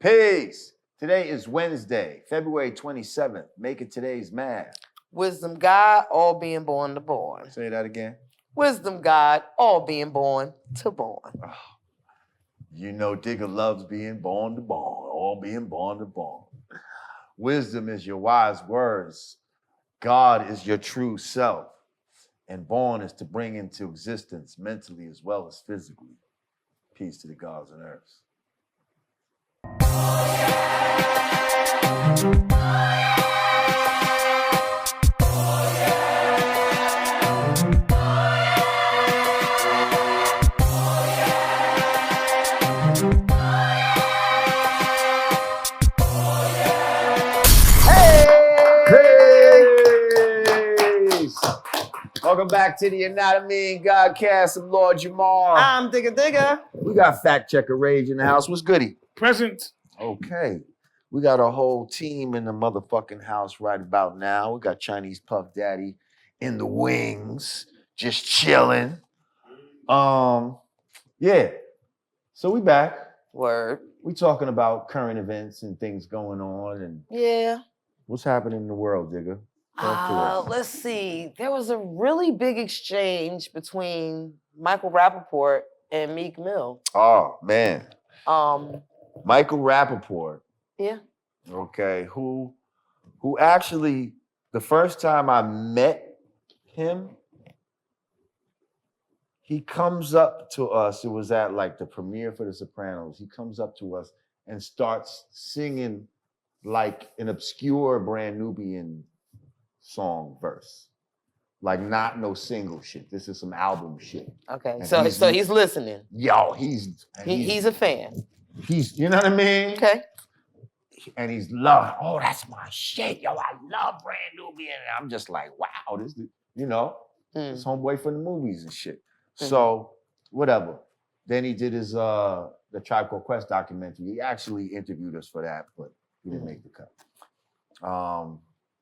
Peace. Today is Wednesday, February 27th. Make it today's math. Wisdom God, all being born to born. Say that again. Wisdom God, all being born to born. Oh, you know Digger loves being born to born, all being born to born. Wisdom is your wise words. God is your true self. And born is to bring into existence mentally as well as physically. Peace to the gods and earths. Welcome back to the Yanadameen Godcast. I'm Lord Jamar. I'm Digger. We got Fact Checker Rage in the house. What's goody? Present. Okay. We got a whole team in the motherfucking house right about now. We got Chinese Puff Daddy in the wings, just chilling. Yeah. So we back. Word. We talking about current events and things going on and Yeah. what's happening in the world, Digger? Talk to us. Let's see. There was a really big exchange between Micheal Rappaport and Meek Mill. Oh, man. Um, Micheal Rappaport. Yeah. Okay, who actually, the first time I met him, he comes up to us, it was at like the premiere for The Sopranos, he comes up to us and starts singing like an obscure Brand Nubian song verse. Like not no single shit, this is some album shit. Okay, And so he's listening. Yo, he's a fan. He's, you know what I mean? Okay. And he's loving, oh, that's my shit. Yo, I love Brand Nubian. And I'm just like, wow, this, you know, this homeboy from the movies and shit. So, whatever. Then he did his, the Tribe Called Quest documentary. He actually interviewed us for that, but he didn't make the cut.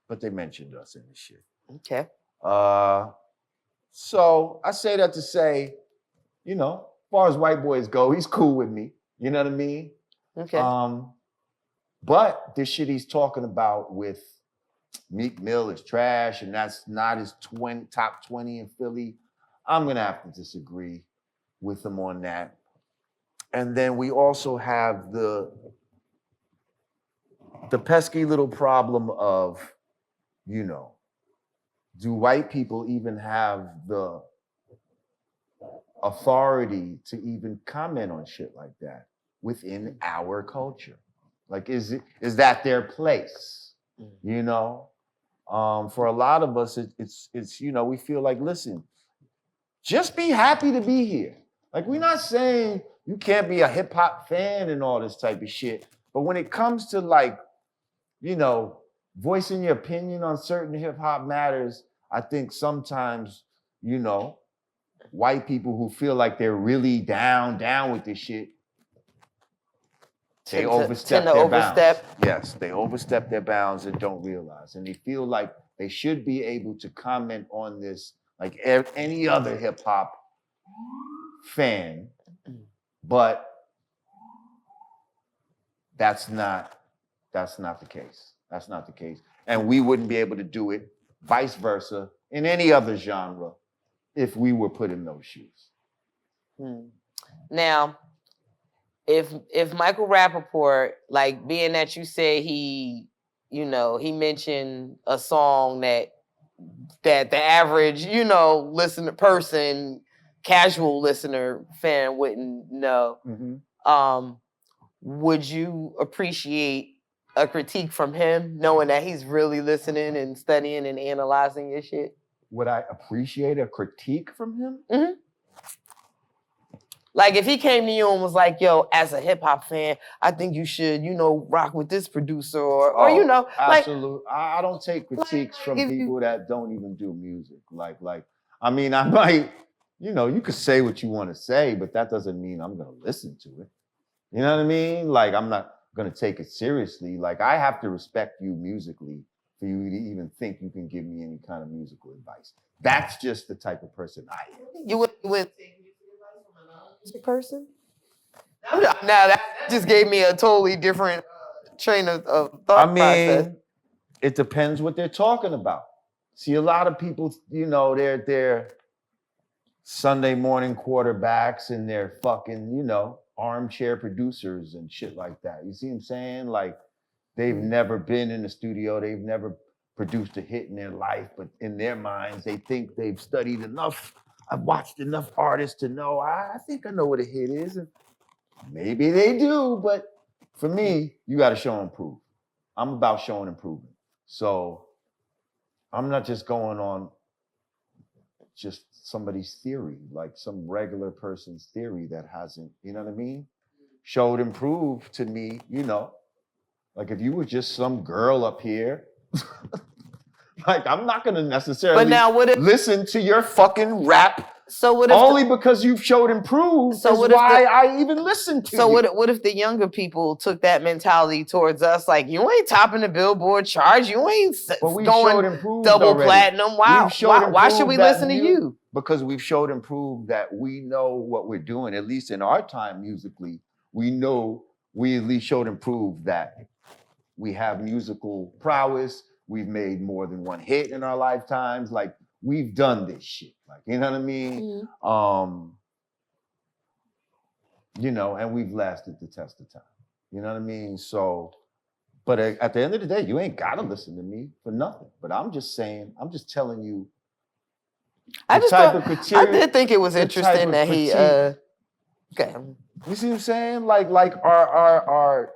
But they mentioned us in the shit. Okay. So, I say that to say, you know, as far as white boys go, he's cool with me. You know what I mean? Okay. But this shit he's talking about with Meek Mill is trash, and that's not his top 20 in Philly. I'm gonna have to disagree with him on that. And then we also have the pesky little problem of, you know, do white people even have the authority to even comment on shit like that within our culture? Like, is that their place? You know, for a lot of us, it's you know, we feel like, listen, just be happy to be here. Like, we're not saying you can't be a hip hop fan and all this type of shit, but when it comes to like, you know, voicing your opinion on certain hip hop matters, I think sometimes, you know, white people who feel like they're really down with this shit, they overstep their bounds. Yes, they overstep their bounds and don't realize. And they feel like they should be able to comment on this like any other hip hop fan, but that's not the case. That's not the case. And we wouldn't be able to do it vice versa in any other genre if we were put in those shoes. Now, if Micheal Rappaport, like being that you say he, you know, he mentioned a song that the average, you know, casual listener fan wouldn't know, would you appreciate a critique from him, knowing that he's really listening and studying and analyzing your shit? Would I appreciate a critique from him? Mm-hmm. Like if he came to you and was like, yo, as a hip hop fan, I think you should, you know, rock with this producer or you know. Absolutely. I don't take critiques from people that don't even do music. Like, I mean, I might, you know, you could say what you want to say, but that doesn't mean I'm going to listen to it. You know what I mean? Like, I'm not going to take it seriously. Like, I have to respect you musically for you to even think you can give me any kind of musical advice. That's just the type of person I am. You would take music advice from another music person? Now just gave me a totally different train of thought process. It depends what they're talking about. See, a lot of people, they're Sunday morning quarterbacks and they're fucking, armchair producers and shit like that. You see what I'm saying? Like, they've never been in the studio. They've never produced a hit in their life, but in their minds, they think they've studied enough. I've watched enough artists to know, I think I know what a hit is. And maybe they do, but for me, you got to show and prove. I'm about showing improvement. So I'm not just going on just somebody's theory, like some regular person's theory that hasn't, you know what I mean? Showed and proved to me, like if you were just some girl up here, like I'm not gonna necessarily listen to your fucking rap. So what if only because you've showed and proved is why I even listen to you. So what if the younger people took that mentality towards us? Like, you ain't topping the Billboard charts. You ain't going double platinum. Why should we listen to you? Because we've showed and proved that we know what we're doing, at least in our time musically. We at least showed and proved that we have musical prowess. We've made more than one hit in our lifetimes. Like, we've done this shit. Like, you know what I mean? Mm-hmm. And we've lasted the test of time. You know what I mean? So, but at the end of the day, you ain't gotta listen to me for nothing. But I'm just telling you. I did think it was interesting that he, okay. You see what I'm saying? Like our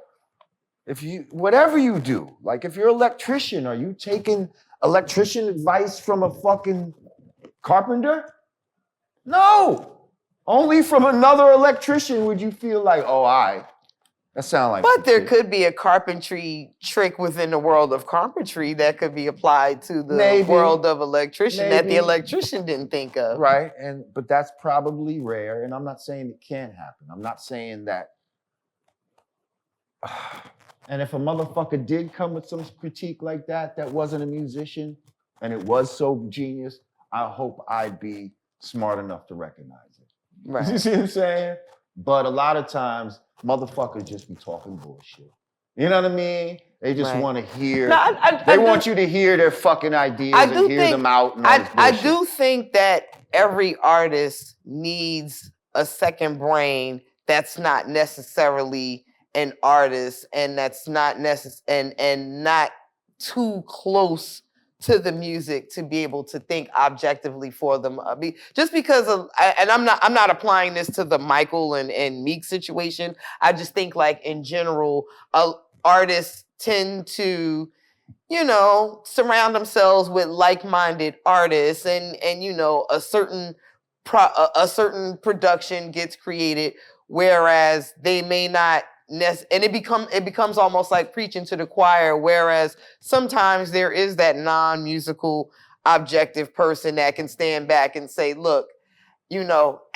if you, whatever you do, like if you're an electrician, are you taking electrician advice from a fucking carpenter? No. Only from another electrician would you feel like, that sound like. But there could be a carpentry trick within the world of carpentry that could be applied to the world of electrician that the electrician didn't think of. Right, but that's probably rare, and I'm not saying it can't happen. I'm not saying that. And if a motherfucker did come with some critique like that wasn't a musician, and it was so genius, I hope I'd be smart enough to recognize it. Right. You see what I'm saying? But a lot of times, motherfuckers just be talking bullshit. You know what I mean? They just want to hear. They want you to hear their fucking ideas and hear them out. And I do think that every artist needs a second brain that's not necessarily an artist and that's not and not too close to the music to be able to think objectively for them. Just because I'm not applying this to the Michael and Meek situation. I just think, like, in general, artists tend to, surround themselves with like-minded artists, and a certain production gets created, whereas they may not. And it becomes almost like preaching to the choir, whereas sometimes there is that non-musical objective person that can stand back and say, look,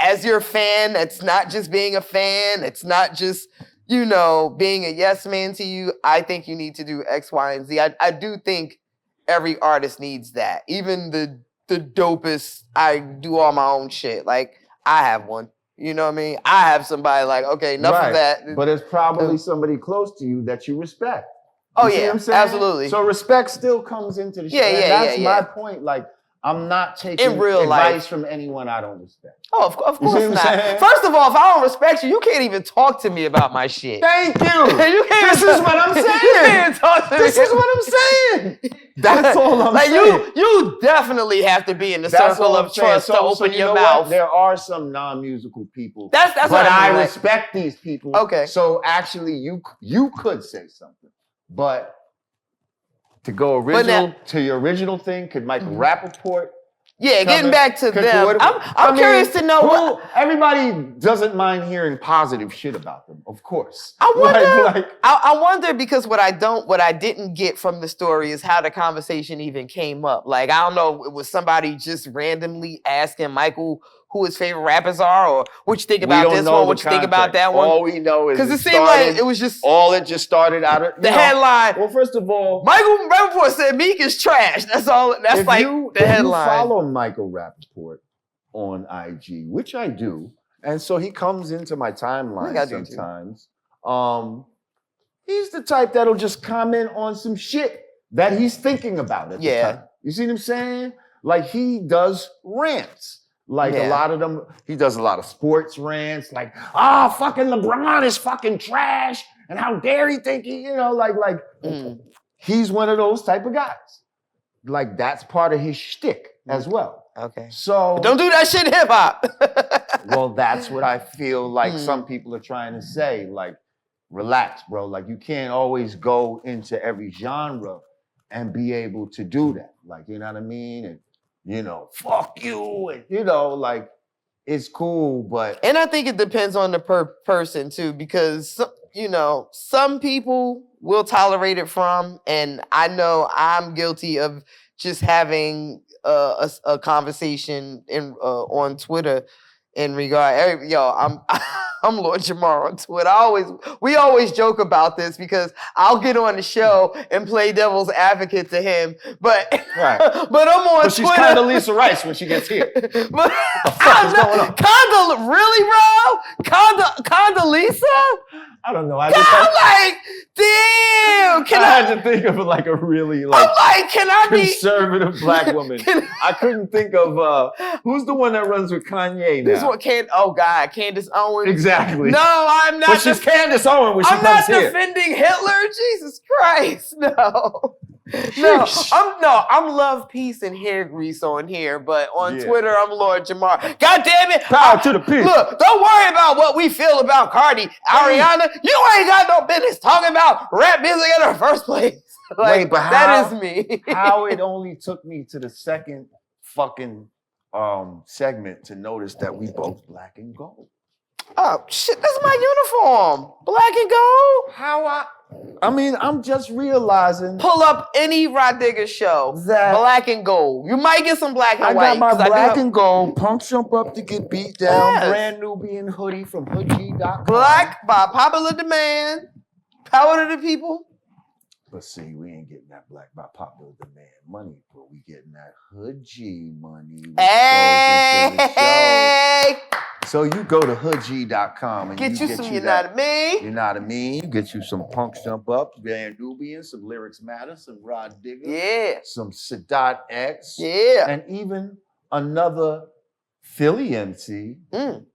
as your fan, it's not just being a fan, it's not just, being a yes man to you. I think you need to do X, Y, and Z. I do think every artist needs that. Even the dopest, I do all my own shit. Like, I have one. You know what I mean? I have somebody like, okay, enough of that. But it's probably somebody close to you that you respect. Oh, yeah, absolutely. So respect still comes into the shit. That's my point. Like, I'm not taking advice from anyone I don't respect. Oh, of course not. First of all, if I don't respect you, you can't even talk to me about my shit. Thank you. This is what I'm saying. You can't talk to me. This is what I'm saying. That's all I'm saying. You definitely have to be in the circle of trust to open your mouth. What? There are some non-musical people. That's but I respect these people. Okay. So actually, you could say something, but to go to your original thing, could Micheal Rappaport? Yeah, getting back to them. I'm curious to know everybody doesn't mind hearing positive shit about them, of course. I wonder. I wonder, because what I didn't get from the story is how the conversation even came up. Like, I don't know, it was somebody just randomly asking Michael who his favorite rappers are, or what you think about this one, what you think about that one. All we know is because it seemed like it was just it just started out of the headline. Well, first of all, Micheal Rappaport said Meek is trash. That's all. That's like the headline. If you follow Micheal Rappaport on IG, which I do, and so he comes into my timeline sometimes. He's the type that'll just comment on some shit that he's thinking about at the time. You see what I'm saying? Like he does rants. Like a lot of them, he does a lot of sports rants, like, fucking LeBron is fucking trash, and how dare he think he, he's one of those type of guys. Like that's part of his shtick as well. Okay. So but don't do that shit hip hop. well, that's what I feel like some people are trying to say. Like, relax, bro. Like you can't always go into every genre and be able to do that. Like, you know what I mean? And fuck you. And, like, it's cool, but. And I think it depends on the person, too, because, some people will tolerate it from, and I know I'm guilty of just having a conversation on Twitter in regard, I'm Lord Jamar on Twitter. We always joke about this because I'll get on the show and play devil's advocate to him, but right. but I'm on Twitter. She's kind of Lisa Rice when she gets here. But what the fuck is going on? Really, bro? Condoleezza? I don't know. I'm like, damn. I had to think of like a really can I be conservative black woman? I couldn't think of who's the one that runs with Kanye now. This one Candace Owens. Exactly. No, I'm not. But she's Candace Owens when she comes here. I'm not defending Hitler. Jesus Christ, no. I'm love, peace, and hair grease on here, but on Twitter, I'm Lord Jamar. God damn it. Power to the people. Look, don't worry about what we feel about Cardi. Ariana, you ain't got no business talking about rap music in the first place. Wait, but that is me. How it only took me to the second fucking segment to notice that we both black and gold. Oh, shit, this is my uniform. Black and gold. I'm just realizing. Pull up any Rod Digger show. Black and gold. You might get some black and white. I got my black and gold. Punk Jump Up to Get Beat Down. Yes. Brand Nubian hoodie from hoodg.com. Black by popular demand. Power to the people. But see, we ain't getting that black by popular demand money, but we getting that hood G money. Hey! So you go to hoodg.com and get you some Yanadameen. You get you some Punk Jump Up, Van Nubian, some Lyrics Matter, some Rod Digger, some Sadat X, and even another Philly MC,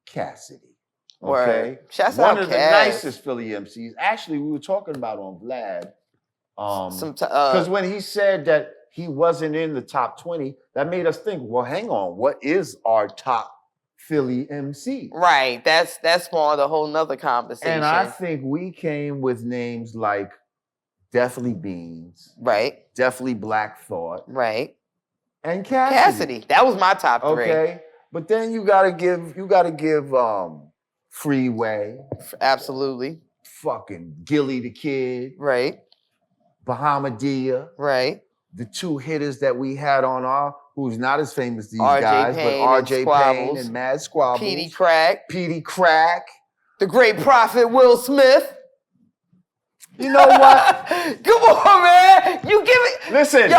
Cassidy. Okay, one of the nicest Philly MCs. Actually, we were talking about on Vlad. Because when he said that he wasn't in the top 20, that made us think, well, hang on, what is our top Philly MC? Right, that spawned a whole nother conversation. And I think we came with names like Definitely Beans, right? Definitely Black Thought, right? And Cassidy. That was my top 3. Okay, but then you gotta give Freeway, absolutely, fucking Gilly the Kid, right? Bahamadia, right? The 2 hitters that we had on who's not as famous as these RJ guys, Payne but RJ Payne and Mad Squabbles. Petey Crack. The great prophet Will Smith. You know what? Come on, man. You give it. Listen.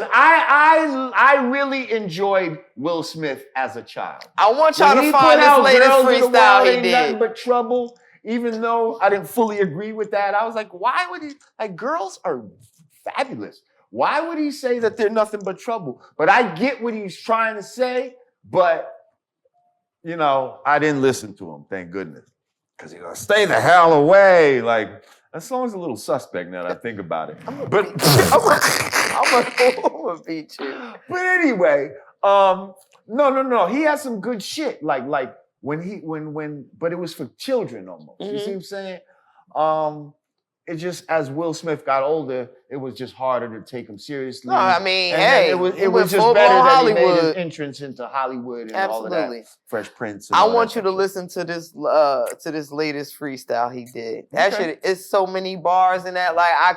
I really enjoyed Will Smith as a child. I want y'all to find this latest freestyle he did. Nothing but trouble. Even though I didn't fully agree with that, I was like, why would he? Like, girls are fabulous. Why would he say that they're nothing but trouble? But I get what he's trying to say, but, I didn't listen to him, thank goodness. Because he's going to stay the hell away. Like, that song's a little suspect now that I think about it. I'm going to beat you. But anyway, no. He has some good shit. Like, but it was for children almost. You see what I'm saying? It just, as Will Smith got older, it was just harder to take him seriously. No, I mean, it was just better that he made his entrance into Hollywood and all of that. Fresh Prince. I want you to listen to this latest freestyle he did. That shit, it's so many bars in that. Like, I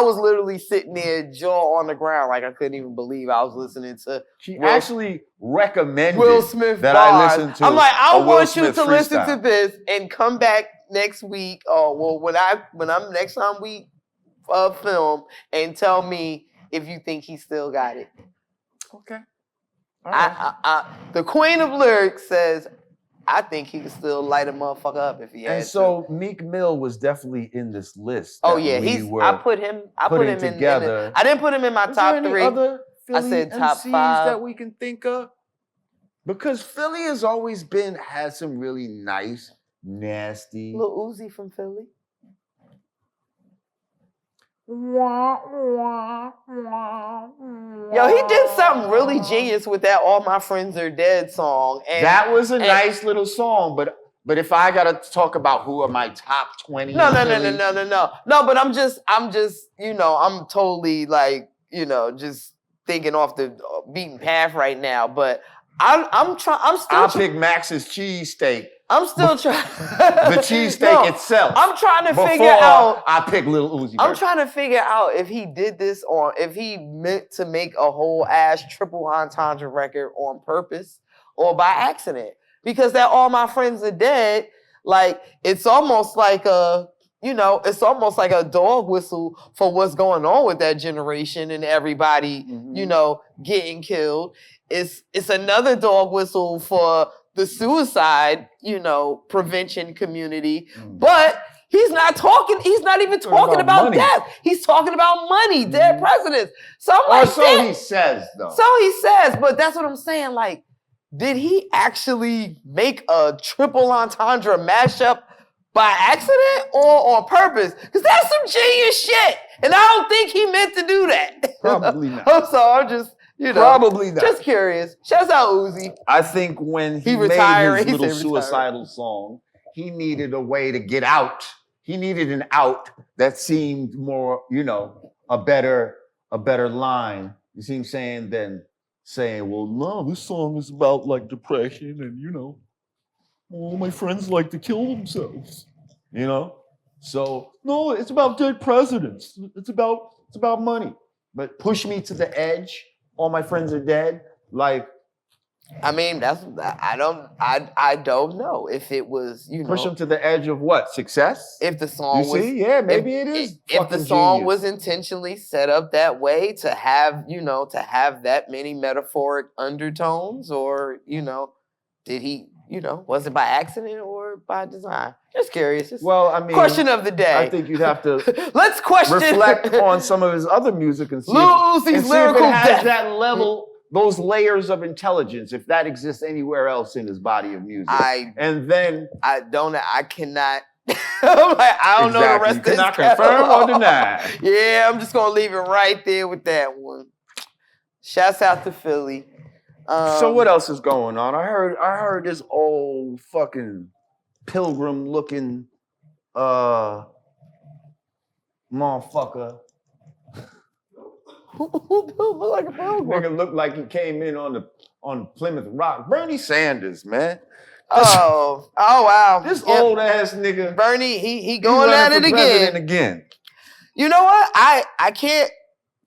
was literally sitting there, jaw on the ground, like I couldn't even believe I was listening to. She actually recommended Will Smith that bars. I listen to. I'm like, I want you to freestyle. listen to this and come back next week, when I'm next time we film, and tell me if you think he still got it. Okay. All right. The queen of lyrics says, I think he could still light a motherfucker up if he had And so Meek Mill was definitely in this list. Oh that yeah, we he's. were I put him in together. I didn't put him in my Is top there any 3. other Philly said top MCs 5. that we can think of? Because Philly has always had some really nice, nasty. Lil Uzi from Philly. Yo, he did something really genius with that "All My Friends Are Dead" song. And that was a nice little song, but if I gotta talk about who are my top 20, no. But I'm just, I'm totally like, just thinking off the beaten path right now. But I'm still. I'll pick Max's cheesesteak. I'm still trying. The cheesesteak itself. I'm trying to figure out. I pick Lil Uzi Vert. I'm trying to figure out if he did this if he meant to make a whole ass triple entendre record on purpose or by accident. Because that "All My Friends Are Dead," like it's almost like a dog whistle for what's going on with that generation and everybody, getting killed. It's another dog whistle for the suicide, prevention community. But he's not even talking about death. He's talking about money, dead presidents. So I'm like, so he says, though. So he says, but that's what I'm saying. Like, did he actually make a triple entendre mashup by accident or on purpose? Because that's some genius shit. And I don't think he meant to do that. Probably not. I'm just, probably not. Just curious. Shouts out Uzi. I think when he made his little suicidal song, he needed a way to get out. He needed an out that seemed more, a better line. You see him saying than saying, well, no, this song is about like depression and all my friends like to kill themselves. So no, it's about dead presidents. It's about money. But push me to the edge. All my friends are dead. Like, I mean, I don't know if it was, push them to the edge of what? Success? If the song maybe it is. If the song was intentionally set up that way to have that many metaphoric undertones, or did he, was it by accident or by design? Just curious. Question of the day. I think you'd have to let's reflect on some of his other music and see Lil Uzi's lyrical if it has depth. that level, those layers of intelligence, if that exists anywhere else in his body of music. I cannot. I'm like, I don't know the rest of this. Cannot confirm or deny. Yeah, I'm just gonna leave it right there with that one. Shouts out to Philly. So what else is going on? I heard this old fucking pilgrim looking motherfucker. Who look like a pilgrim? Nigga looked like he came in on Plymouth Rock. Bernie Sanders, man. Oh wow. This old ass nigga. Bernie, he going at it again. You know what? I can't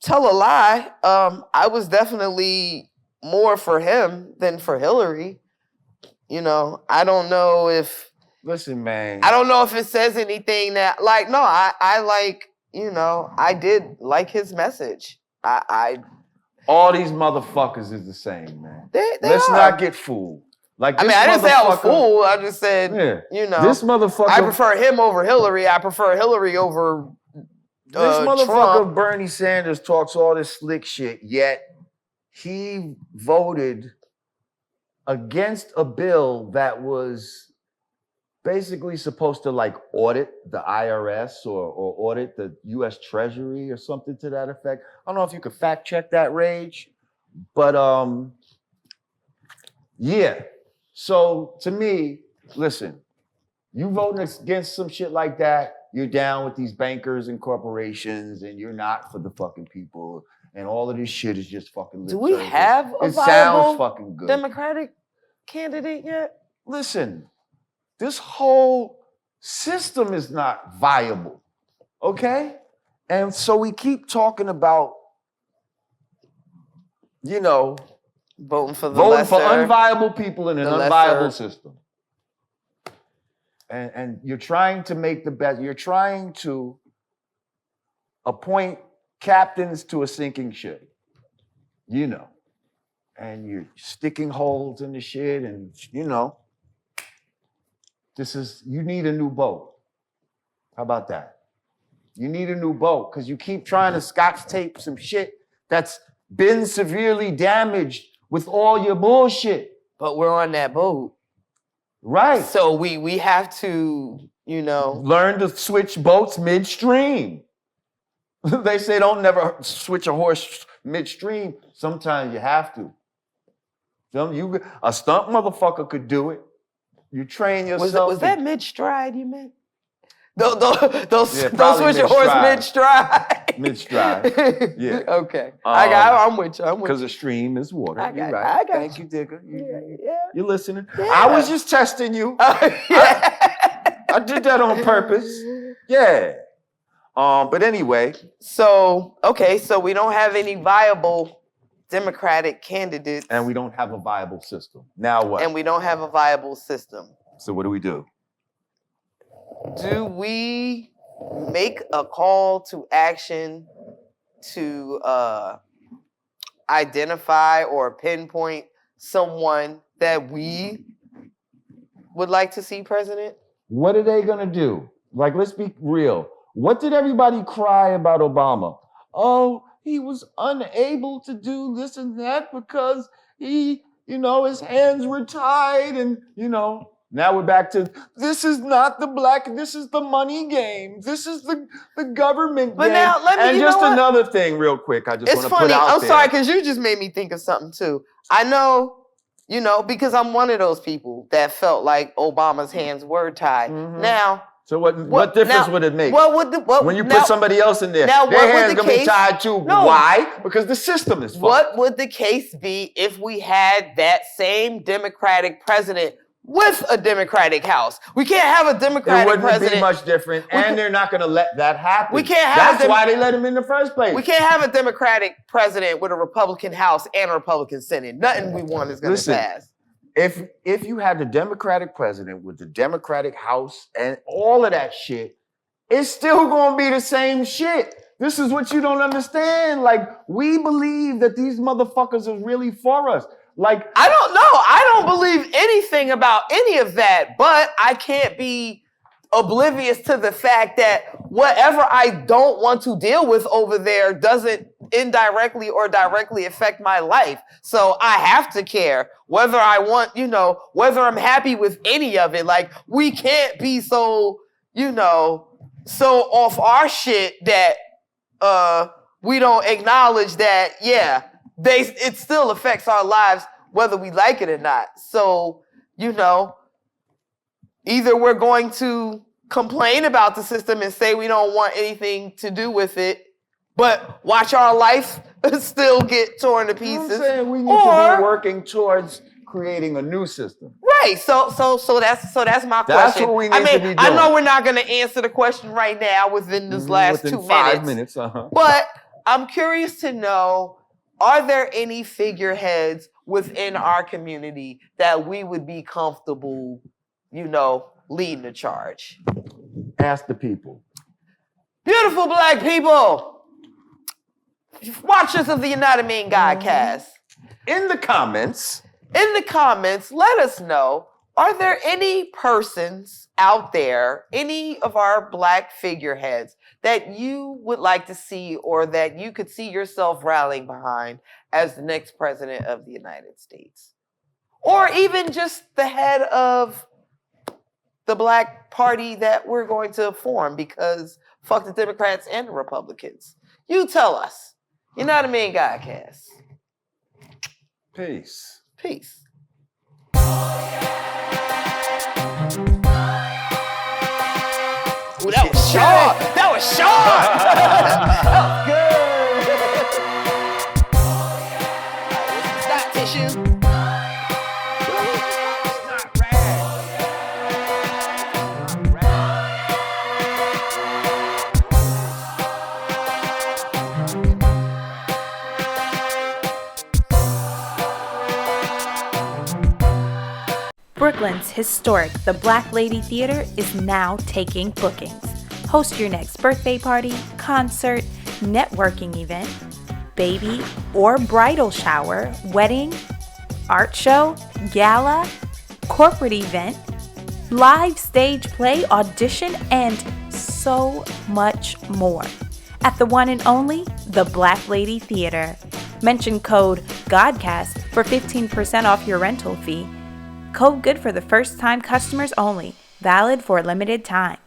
tell a lie. I was definitely more for him than for Hillary. I don't know if. Listen, man. I don't know if it says anything that I like. I did like his message. All these motherfuckers is the same, man. Let's not get fooled. Like, I didn't say I was fooled. I just said, this motherfucker. I prefer him over Hillary. I prefer Hillary over. This motherfucker Trump. Bernie Sanders talks all this slick shit, yet he voted against a bill that was basically supposed to audit the IRS or audit the U.S. Treasury or something to that effect. I don't know if you could fact check that, Rage, but yeah. So to me, listen, you voting against some shit like that, you're down with these bankers and corporations, and you're not for the fucking people. And all of this shit is just fucking lip Do we service. have a It sounds fucking good. Democratic candidate yet? Listen, this whole system is not viable, okay? And so we keep talking about, voting for unviable people in an unviable system. And you're trying to make the best. You're trying to appoint captains to a sinking ship, and you're sticking holes in the shit, and You need a new boat. How about that? You need a new boat because you keep trying to scotch tape some shit that's been severely damaged with all your bullshit. But we're on that boat. Right. So we have to, learn to switch boats midstream. They say don't never switch a horse midstream. Sometimes you have to. A stunt motherfucker could do it. You train yourself. Was that mid-stride you meant? Don't probably switch your horse mid-stride. Mid-stride. Yeah. Okay. I'm with you. Because the stream is water. You're right. I got Thank you, Digger. You're listening. Yeah. I was just testing you. I did that on purpose. Yeah. But anyway. So we don't have any viable Democratic candidates. And we don't have a viable system. Now what? And we don't have a viable system. So what do we do? Do we make a call to action to identify or pinpoint someone that we would like to see president? What are they going to do? Like, let's be real. What did everybody cry about Obama? Oh, he was unable to do this and that because he, his hands were tied and, now we're back to, this is not this is the money game. This is the government game. Now, another thing real quick, I just want to put out there. I'm sorry, because you just made me think of something too. I know, because I'm one of those people that felt like Obama's hands were tied. Mm-hmm. Now, so what difference would it make? When you put somebody else in there, their hands going to be tied too. No. Why? Because the system is fucked. What would the case be if we had that same Democratic president with a Democratic House? We can't have a Democratic president. It wouldn't be much different, and they're not going to let that happen. We can't have. That's why they let him in the first place. We can't have a Democratic president with a Republican House and a Republican Senate. Nothing we want is going to pass. If you had the Democratic president with the Democratic House and all of that shit, it's still going to be the same shit. This is what you don't understand. Like, we believe that these motherfuckers are really for us. Like, I don't know. I don't believe anything about any of that, but I can't be oblivious to the fact that whatever I don't want to deal with over there doesn't indirectly or directly affect my life. So I have to care whether I want, whether I'm happy with any of it. Like, we can't be so, so off our shit that we don't acknowledge that, it still affects our lives whether we like it or not. So, either we're going to complain about the system and say we don't want anything to do with it, but watch our life still get torn to pieces. I'm saying we need to be working towards creating a new system. Right. So that's my question. That's what we need to be doing. I know we're not going to answer the question right now within this last 2 minutes. 5 minutes. But I'm curious to know, are there any figureheads within our community that we would be comfortable, leading the charge? Ask the people. Beautiful black people, watchers of the Yanadameen Godcast. In the comments, let us know, are there any persons out there, any of our black figureheads that you would like to see or that you could see yourself rallying behind as the next president of the United States? Or even just the head of the black party that we're going to form, because fuck the Democrats and the Republicans. You tell us. Yanadameen Godcast. Peace. Peace. Ooh, that was sharp. That was sharp. That was good. Snot tissue. Brooklyn's historic The Black Lady Theater is now taking bookings. Host your next birthday party, concert, networking event, baby or bridal shower, wedding, art show, gala, corporate event, live stage play, audition, and so much more at the one and only The Black Lady Theater. Mention code GODCAST for 15% off your rental fee. Code good for the first time customers only. Valid for a limited time.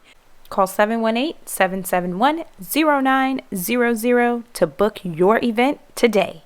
Call 718-771-0900 to book your event today.